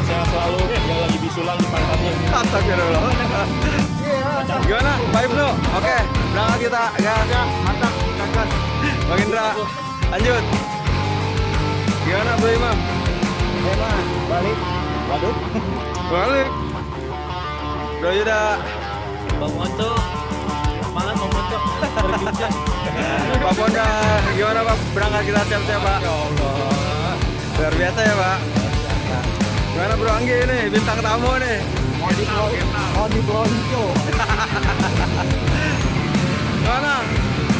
Sehat selalu, dia lagi bisulan di pantatnya. Astagfirullah. Gimana? Pak Ibnu? Oke, berangkat kita. Gas. Ya, mantap, gagas. Bang Indra, lanjut. Gimana Bro Imam? Balik. Waduh. Balik. Bro Yuda. Bang Monco, semangat Bang Monco. Berbincang. Pak Ponda, gimana Pak? Berangkat kita siap-siap Pak. Ya Allah. Luar biasa ya Pak. Gimana Bro Anggi nih, bintang tamu nih. Mau di Blonjo. Gimana?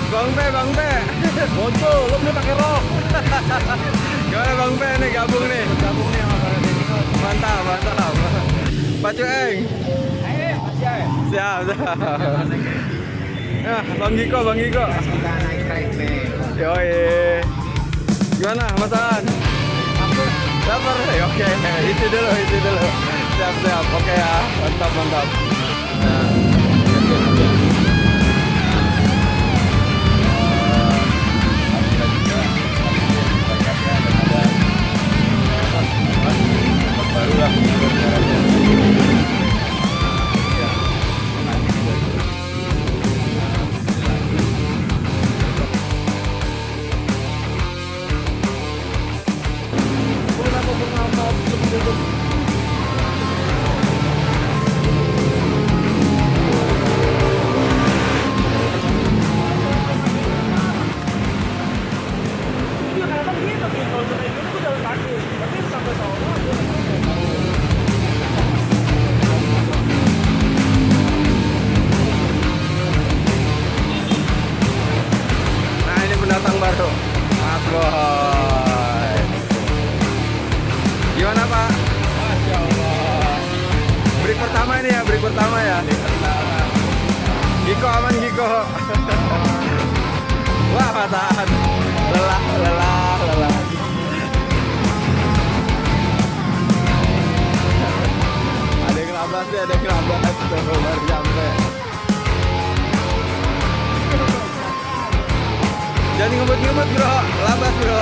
Bang P. Monco, lu beli pakai rok. Gimana Bang P nih gabung nih? Gabung nih sama para senior. Mantap. Pak Cueng. Siap. Nah, Bang Giko. Kita naik naik nih. Yoi. Gimana Mas An? Sabar. Oke, isi dulu. Siap. Oke ya, mantap. Nah, ini pendatang baru, Mas Boy. Gimana Pak? Masya Allah. Break pertama ya. Giko aman Giko. Wah, Matan. Lelah. Ada yang labas tuh baru sampai. Jangan ngebut Bro, labas Bro.